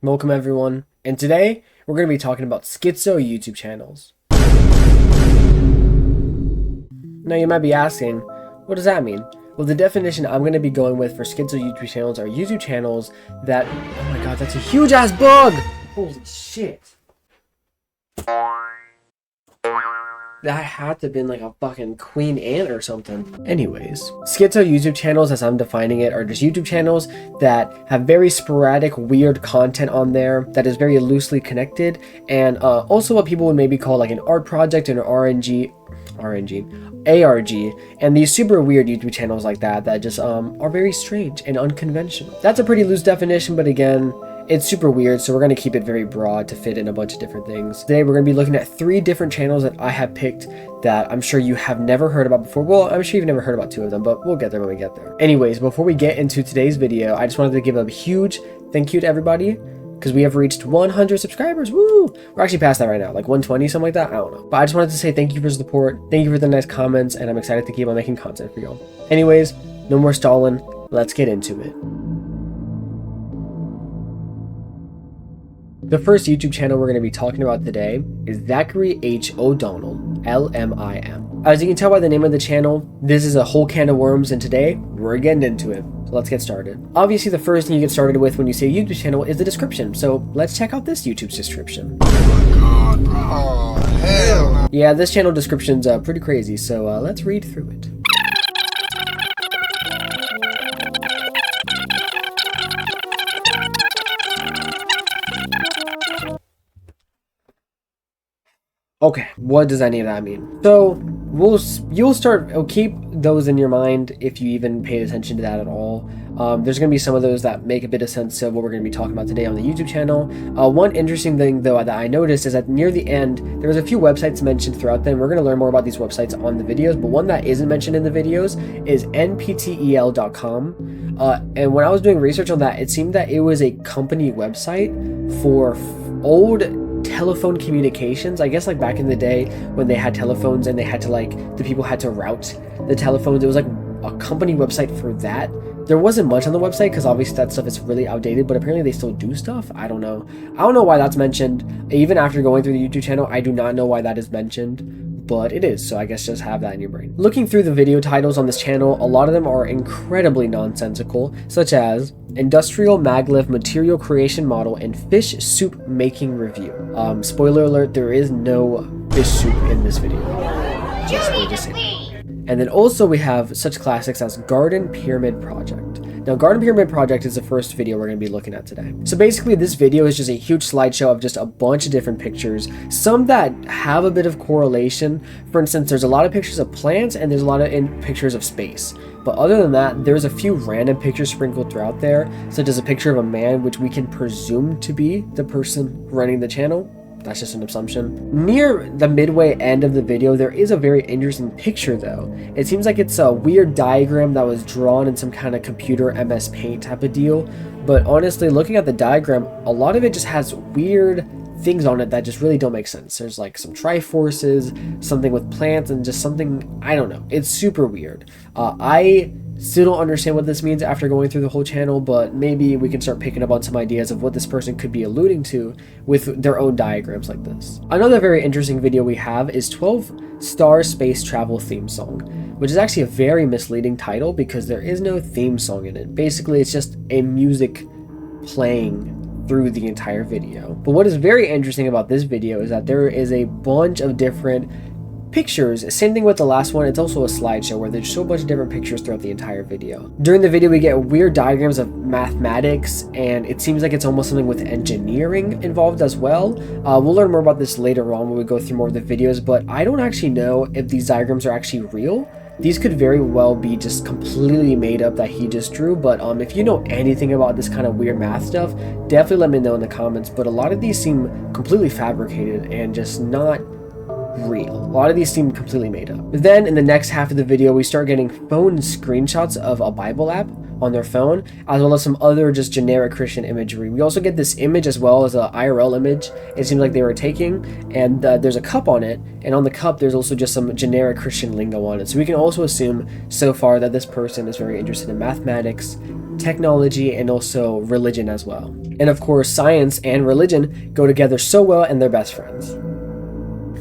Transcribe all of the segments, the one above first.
Welcome everyone, and today we're going to be talking about schizo YouTube channels. Now you might be asking, what does that mean? Well, the definition I'm going to be going with for schizo YouTube channels are YouTube channels that... Oh my god, that's a huge ass bug! Holy shit. That had to have been like a fucking queen ant or something. Anyways, schizo YouTube channels, as I'm defining it, are just YouTube channels that have very sporadic, weird content on there that is very loosely connected, and also what people would maybe call like an art project and an ARG, and these super weird YouTube channels like that just are very strange and unconventional. That's a pretty loose definition, but again, it's super weird, so we're going to keep it very broad to fit in a bunch of different things. Today we're going to be looking at 3 different channels that I have picked that I'm sure you have never heard about before. Well, I'm sure you've never heard about 2 of them, but we'll get there when we get there. Anyways, before we get into today's video, I just wanted to give a huge thank you to everybody, because we have reached 100 subscribers. Woo! We're actually past that right now, like 120, something like that. I don't know. But I just wanted to say thank you for the support. Thank you for the nice comments, and I'm excited to keep on making content for y'all. Anyways, no more stalling. Let's get into it. The first YouTube channel we're going to be talking about today is Zachary H. O'Donnell, LMIM. As you can tell by the name of the channel, this is a whole can of worms, and today we're getting into it. So let's get started. Obviously, the first thing you get started with when you say YouTube channel is the description. So let's check out this YouTube's description. Oh my god, bro. Oh, hell no. Yeah, this channel description's pretty crazy, so let's read through it. Okay, what does any of that mean? So you'll keep those in your mind if you even paid attention to that at all. There's going to be some of those that make a bit of sense of what we're going to be talking about today on the YouTube channel. One interesting thing though that I noticed is that near the end there was a few websites mentioned throughout them. We're going to learn more about these websites on the videos, but one that isn't mentioned in the videos is nptel.com. And when I was doing research on that, it seemed that it was a company website for old telephone communications. I guess like back in the day when they had telephones and they had to the people had to route the telephones. It was like a company website for that. There wasn't much on the website because obviously that stuff is really outdated, but apparently they still do stuff. I don't know why that's mentioned. Even after going through the YouTube channel, I do not know why that is mentioned, but it is, so I guess just have that in your brain. Looking through the video titles on this channel, a lot of them are incredibly nonsensical, such as Industrial Maglev Material Creation Model and Fish Soup Making Review. Spoiler alert, there is no fish soup in this video. Just to say. And then also we have such classics as Garden Pyramid Project. Now, Garden Pyramid Project is the first video we're going to be looking at today. So basically this video is just a huge slideshow of just a bunch of different pictures, some that have a bit of correlation. For instance, there's a lot of pictures of plants and there's a lot of pictures of space. But other than that, there's a few random pictures sprinkled throughout there, such as a picture of a man, which we can presume to be the person running the channel. That's just an assumption. Near the midway end of the video, there is a very interesting picture though. It seems like it's a weird diagram that was drawn in some kind of computer MS Paint type of deal. But honestly, looking at the diagram, a lot of it just has weird things on it that just really don't make sense. There's like some triforces, something with plants, and just something, I don't know. It's super weird. I still don't understand what this means after going through the whole channel, but maybe we can start picking up on some ideas of what this person could be alluding to with their own diagrams like this. Another very interesting video we have is 12 Star Space Travel Theme Song, which is actually a very misleading title because there is no theme song in it. Basically, it's just a music playing through the entire video. But what is very interesting about this video is that there is a bunch of different pictures. Same thing with the last one. It's also a slideshow where there's so a bunch of different pictures throughout the entire video. During the video we get weird diagrams of mathematics, and it seems like it's almost something with engineering involved as well. We'll learn more about this later on when we go through more of the videos, but I don't actually know if these diagrams are actually real. These could very well be just completely made up that he just drew, but if you know anything about this kind of weird math stuff, definitely let me know in the comments. But a lot of these seem completely fabricated and just not real. A lot of these seem completely made up. Then in the next half of the video, we start getting phone screenshots of a Bible app on their phone, as well as some other just generic Christian imagery. We also get this image as well as a IRL image it seems like they were taking, and there's a cup on it, and on the cup there's also just some generic Christian lingo on it. So we can also assume so far that this person is very interested in mathematics technology, and also religion as well. And of course, science and religion go together so well and they're best friends.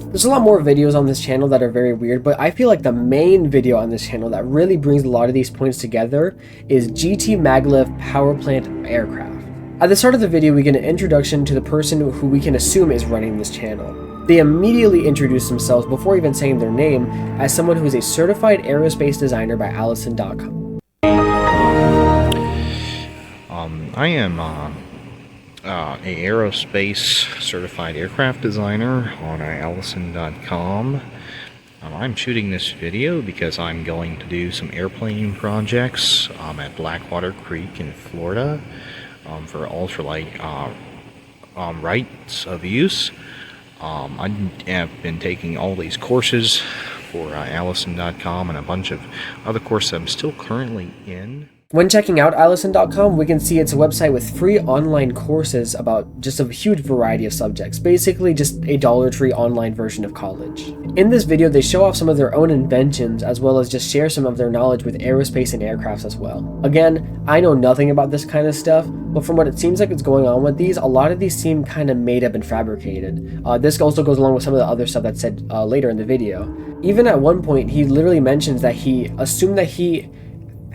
There's a lot more videos on this channel that are very weird, but I feel like the main video on this channel that really brings a lot of these points together is GT maglev powerplant aircraft. At the start of the video, we get an introduction to the person who we can assume is running this channel. They immediately introduce themselves before even saying their name as someone who is a certified aerospace designer by Allison.com. I am a aerospace certified aircraft designer on Allison.com. I'm shooting this video because I'm going to do some airplane projects at Blackwater Creek in Florida for ultralight rights of use. I have been taking all these courses for Allison.com and a bunch of other courses I'm still currently in. When checking out Allison.com, we can see it's a website with free online courses about just a huge variety of subjects, basically just a Dollar Tree online version of college. In this video, they show off some of their own inventions as well as just share some of their knowledge with aerospace and aircrafts as well. Again, I know nothing about this kind of stuff, but from what it seems like is going on with these, a lot of these seem kind of made up and fabricated. This also goes along with some of the other stuff that's said later in the video. Even at one point, he literally mentions that he assumed that he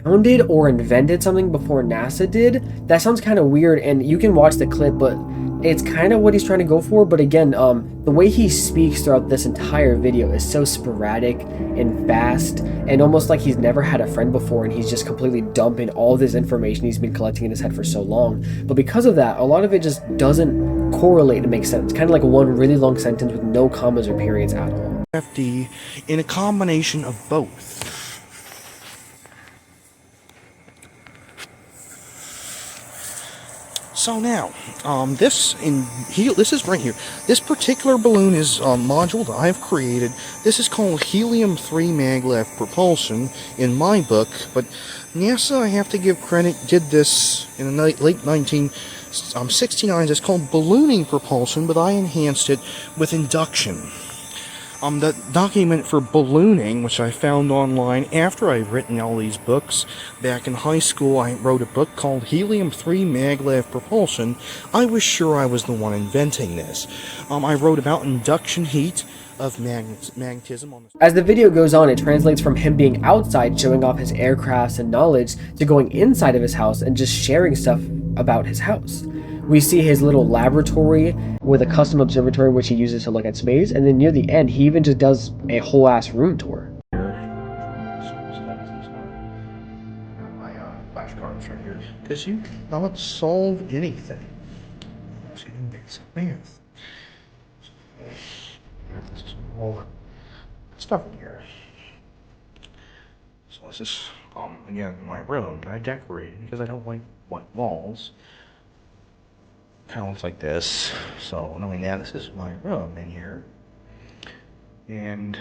founded or invented something before NASA did. That sounds kind of weird, and you can watch the clip, but it's kind of what he's trying to go for. But again, the way he speaks throughout this entire video is so sporadic and fast, and almost like he's never had a friend before, and he's just completely dumping all this information he's been collecting in his head for so long. But because of that, a lot of it just doesn't correlate and make sense. Kind of like one really long sentence with no commas or periods at all. FD in a combination of both. So now, this is right here. This particular balloon is a module that I've created. This is called helium-3 maglev propulsion in my book, but NASA, I have to give credit, did this in the late 1969. It's called ballooning propulsion, but I enhanced it with induction. The document for ballooning, which I found online after I've written all these books. Back in high school, I wrote a book called Helium-3 Maglev Propulsion. I was sure I was the one inventing this. I wrote about induction heat of magnetism. As the video goes on, it translates from him being outside showing off his aircrafts and knowledge to going inside of his house and just sharing stuff about his house. We see his little laboratory with a custom observatory which he uses to look at space, and then near the end he even just does a whole ass room tour. My flashcards right here. Because you don't solve anything. So you can make some math. This is all stuff in here. So this is, again, my room that I decorated because I don't like white walls. Kind of looks like this. So knowing that, this is my room in here. And,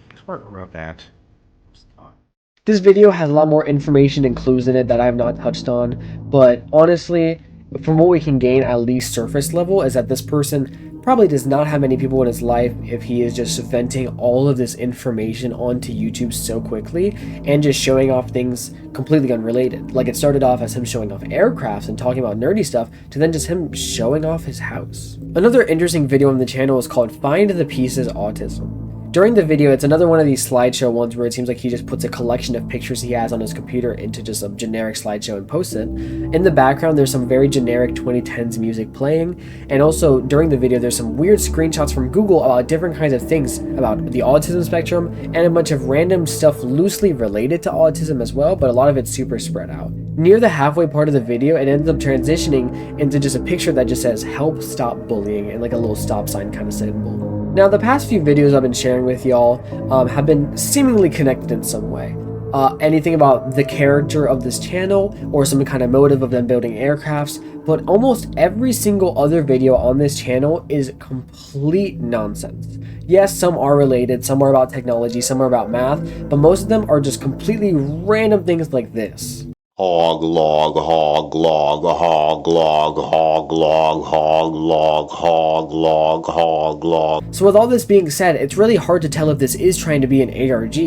that's where I grew up at. This video has a lot more information and clues in it that I have not touched on, but honestly, from what we can gain at least surface level is that this person probably does not have many people in his life if he is just venting all of this information onto YouTube so quickly and just showing off things completely unrelated. Like, it started off as him showing off aircrafts and talking about nerdy stuff to then just him showing off his house. Another interesting video on the channel is called Find the Pieces Autism. During the video, it's another one of these slideshow ones where it seems like he just puts a collection of pictures he has on his computer into just a generic slideshow and posts it. In the background, there's some very generic 2010s music playing, and also during the video, there's some weird screenshots from Google about different kinds of things about the autism spectrum and a bunch of random stuff loosely related to autism as well, but a lot of it's super spread out. Near the halfway part of the video, it ends up transitioning into just a picture that just says "Help Stop Bullying" and like a little stop sign kind of symbol. Now, the past few videos I've been sharing with y'all have been seemingly connected in some way. Anything about the character of this channel or some kind of motive of them building aircrafts, but almost every single other video on this channel is complete nonsense. Yes, some are related, some are about technology, some are about math, but most of them are just completely random things like this. Hog log, hog log, hog log, hog log, hog log, hog log, hog log. So with all this being said, it's really hard to tell if this is trying to be an ARG.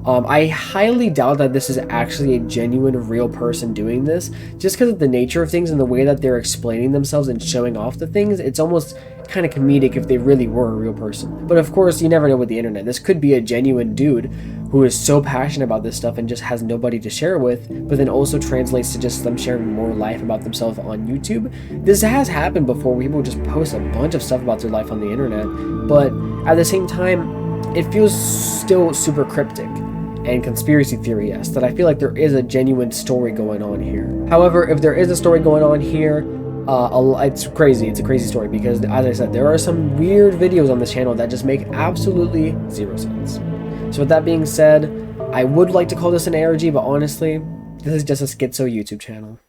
I highly doubt that this is actually a genuine real person doing this, just because of the nature of things and the way that they're explaining themselves and showing off the things. It's almost kind of comedic if they really were a real person. But of course, you never know with the internet. This could be a genuine dude who is so passionate about this stuff and just has nobody to share with, but then also translates to just them sharing more life about themselves on YouTube. This has happened before, where people just post a bunch of stuff about their life on the internet, but at the same time, it feels still super cryptic and conspiracy theory-esque, that I feel like there is a genuine story going on here. However, if there is a story going on here, it's crazy. It's a crazy story because, as I said, there are some weird videos on this channel that just make absolutely zero sense. So with that being said, I would like to call this an ARG, but honestly, this is just a schizo YouTube channel.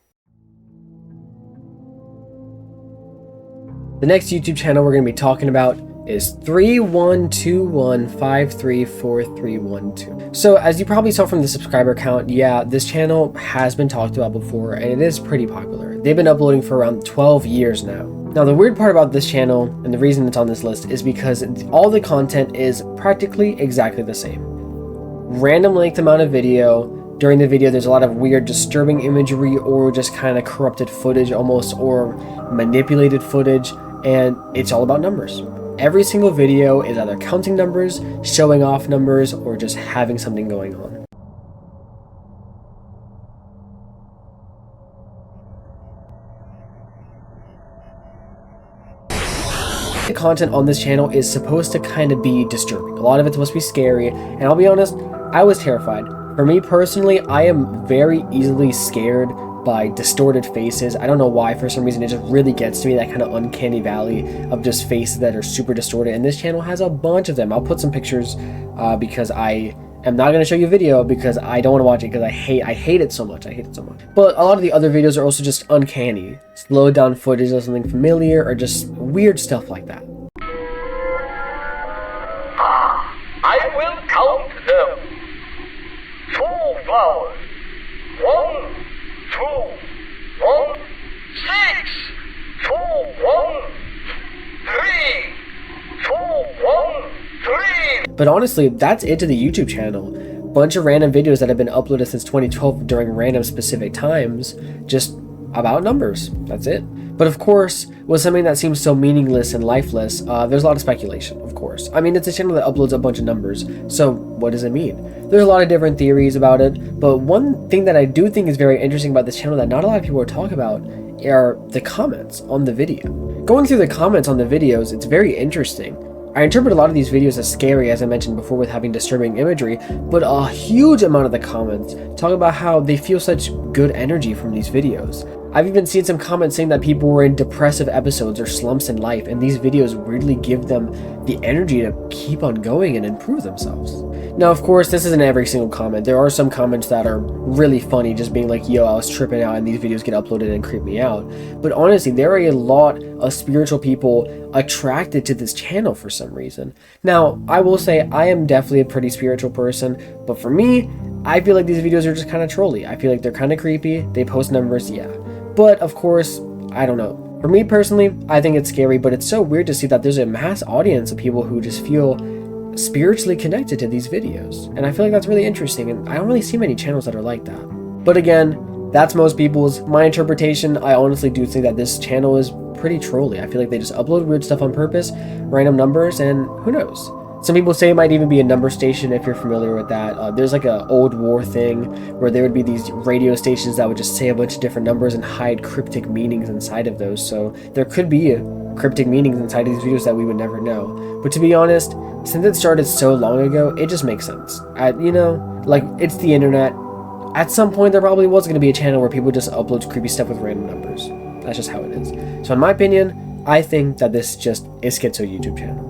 The next YouTube channel we're going to be talking about is 3121534312. So as you probably saw from the subscriber count, yeah, this channel has been talked about before and it is pretty popular. They've been uploading for around 12 years now. Now the weird part about this channel, and the reason it's on this list, is because all the content is practically exactly the same. Random length amount of video. During the video there's a lot of weird disturbing imagery or just kind of corrupted footage almost, or manipulated footage, and it's all about numbers. Every single video is either counting numbers, showing off numbers, or just having something going on. The content on this channel is supposed to kind of be disturbing. A lot of it's supposed to be scary, and I'll be honest, I was terrified. For me personally, I am very easily scared by distorted faces. I don't know why, for some reason it just really gets to me, that kind of uncanny valley of just faces that are super distorted, and this channel has a bunch of them. I'll put some pictures because I am not going to show you a video because I don't want to watch it because I hate it so much. I hate it so much. But a lot of the other videos are also just uncanny. Slowed down footage of something familiar or just weird stuff like that. I will count them. 2 flowers. 1, 2, 1, 6. 2, 1, 3. 2, 1, 3. But honestly, that's it to the YouTube channel. Bunch of random videos that have been uploaded since 2012 during random specific times, just about numbers. That's it. But of course, with something that seems so meaningless and lifeless, there's a lot of speculation, of course. I mean, it's a channel that uploads a bunch of numbers, so what does it mean? There's a lot of different theories about it, but one thing that I do think is very interesting about this channel that not a lot of people are talking about are the comments on the video. Going through the comments on the videos, it's very interesting. I interpret a lot of these videos as scary, as I mentioned before, with having disturbing imagery, but a huge amount of the comments talk about how they feel such good energy from these videos. I've even seen some comments saying that people were in depressive episodes or slumps in life, and these videos weirdly give them the energy to keep on going and improve themselves. Now, of course, this isn't every single comment. There are some comments that are really funny, just being like, yo, I was tripping out and these videos get uploaded and creep me out. But honestly, there are a lot of spiritual people attracted to this channel for some reason. Now, I will say I am definitely a pretty spiritual person, but for me, I feel like these videos are just kind of trolly. I feel like they're kind of creepy. They post numbers, yeah. But of course, I don't know. For me personally, I think it's scary, but it's so weird to see that there's a mass audience of people who just feel spiritually connected to these videos. And I feel like that's really interesting, and I don't really see many channels that are like that. But again, that's most people's. My interpretation, I honestly do think that this channel is pretty trolly. I feel like they just upload weird stuff on purpose, random numbers, and who knows. Some people say it might even be a number station, if you're familiar with that. There's like a old war thing where there would be these radio stations that would just say a bunch of different numbers and hide cryptic meanings inside of those. So there could be cryptic meanings inside of these videos that we would never know. But to be honest, since it started so long ago, it just makes sense. You know, like, it's the internet. At some point, there probably was going to be a channel where people just upload creepy stuff with random numbers. That's just how it is. So in my opinion, I think that this just is Schizo YouTube channel.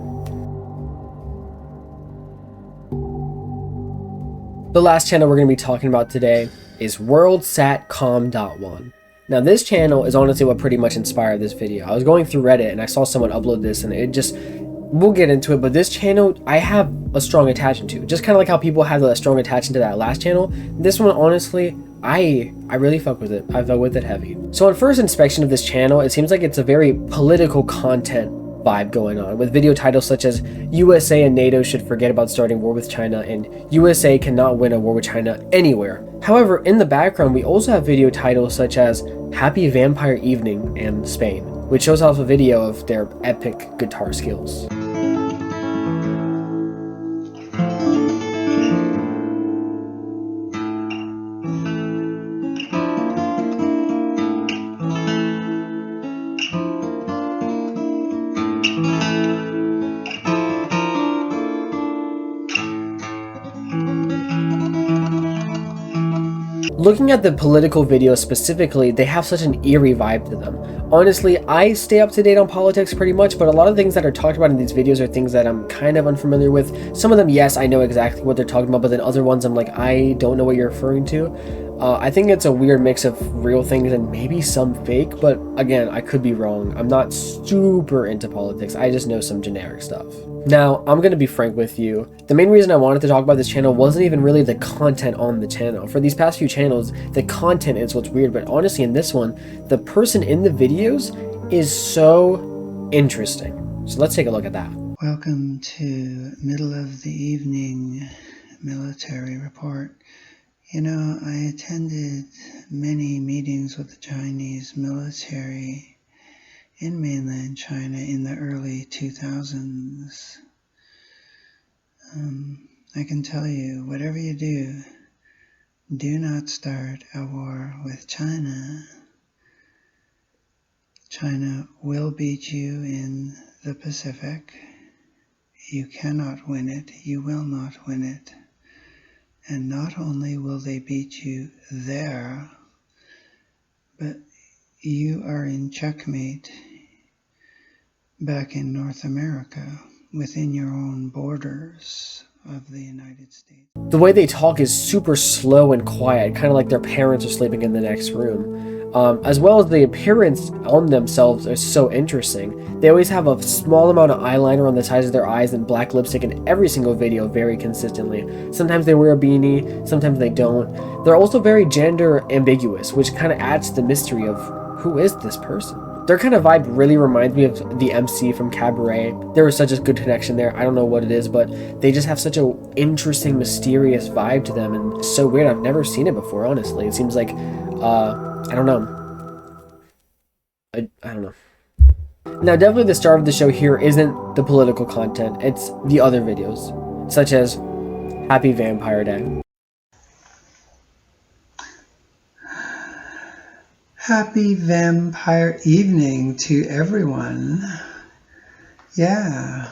The last channel we're going to be talking about today is WorldSatCom.1. Now this channel is honestly what pretty much inspired this video. I was going through Reddit and I saw someone upload this, and it just, we'll get into it, but this channel I have a strong attachment to. Just kind of like how people have a strong attachment to that last channel. This one, honestly, I really fuck with it. I fuck with it heavy. So on first inspection of this channel, it seems like it's a very political content vibe going on, with video titles such as USA and NATO should forget about starting war with China and USA cannot win a war with China anywhere. However, in the background, we also have video titles such as Happy Vampire Evening and Spain, which shows off a video of their epic guitar skills. Looking at the political videos specifically, they have such an eerie vibe to them. Honestly, I stay up to date on politics pretty much, but a lot of things that are talked about in these videos are things that I'm kind of unfamiliar with. Some of them, yes, I know exactly what they're talking about, but then other ones I'm like, I don't know what you're referring to. I think it's a weird mix of real things and maybe some fake, but again, I could be wrong. I'm not super into politics, I just know some generic stuff. Now, I'm going to be frank with you. The main reason I wanted to talk about this channel wasn't even really the content on the channel. For these past few channels, the content is what's weird, but honestly in this one, the person in the videos is so interesting. So let's take a look at that. Welcome to middle of the evening military report. You know, I attended many meetings with the Chinese military in mainland China in the early 2000s. I can tell you, whatever you do not start a war with China. China will beat you in the Pacific. You cannot win it. You will not win it. And not only will they beat you there, but you are in checkmate back in North America, within your own borders of the United States. The way they talk is super slow and quiet, kind of like their parents are sleeping in the next room. As well as the appearance on themselves is so interesting. They always have a small amount of eyeliner on the sides of their eyes and black lipstick in every single video very consistently. Sometimes they wear a beanie, sometimes they don't. They're also very gender ambiguous, which kind of adds to the mystery of who is this person. Their kind of vibe really reminds me of the MC from Cabaret. There was such a good connection there. I don't know what it is, but they just have such a interesting, mysterious vibe to them, and it's so weird. I've never seen it before, honestly. It seems like, I don't know. I don't know. Now, definitely the star of the show here isn't the political content. It's the other videos, such as Happy Vampire Day. Happy Vampire Evening to everyone. Yeah.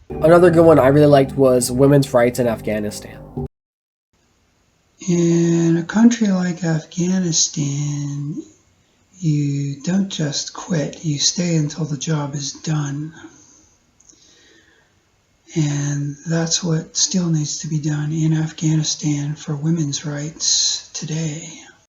Another good one I really liked was women's rights in Afghanistan. In a country like Afghanistan, you don't just quit, you stay until the job is done. And that's what still needs to be done in Afghanistan for women's rights today.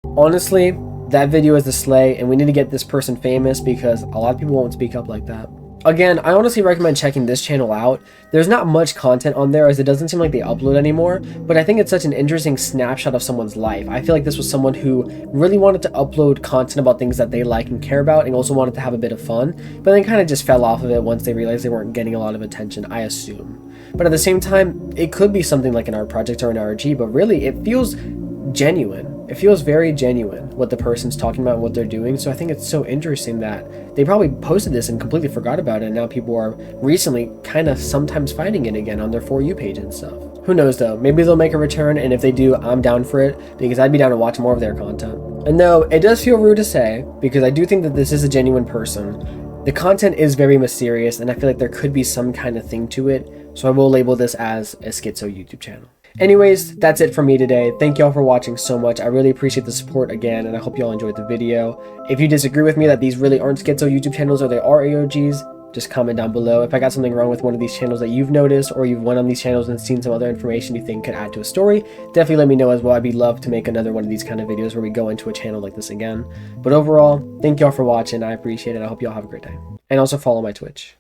Honestly, that video is the slay, and we need to get this person famous because a lot of people won't speak up like that. Again, I honestly recommend checking this channel out. There's not much content on there as it doesn't seem like they upload anymore, but I think it's such an interesting snapshot of someone's life. I feel like this was someone who really wanted to upload content about things that they like and care about and also wanted to have a bit of fun, but then kind of just fell off of it once they realized they weren't getting a lot of attention, I assume. But at the same time, it could be something like an art project or an RG, but really it feels genuine. It feels very genuine what the person's talking about and what they're doing, so I think it's so interesting that they probably posted this and completely forgot about it, and now people are recently kind of sometimes finding it again on their For You page and stuff. Who knows though, maybe they'll make a return, and if they do, I'm down for it, because I'd be down to watch more of their content. And though it does feel rude to say, because I do think that this is a genuine person, the content is very mysterious, and I feel like there could be some kind of thing to it, so I will label this as a Schizo YouTube channel. Anyways, that's it for me today. Thank y'all for watching so much. I really appreciate the support again, and I hope y'all enjoyed the video. If you disagree with me that these really aren't Schizo YouTube channels or they are AOGs, just comment down below. If I got something wrong with one of these channels that you've noticed, or you've went on these channels and seen some other information you think could add to a story, definitely let me know as well. I'd be love to make another one of these kind of videos where we go into a channel like this again. But overall, thank y'all for watching. I appreciate it. I hope y'all have a great day. And also follow my Twitch.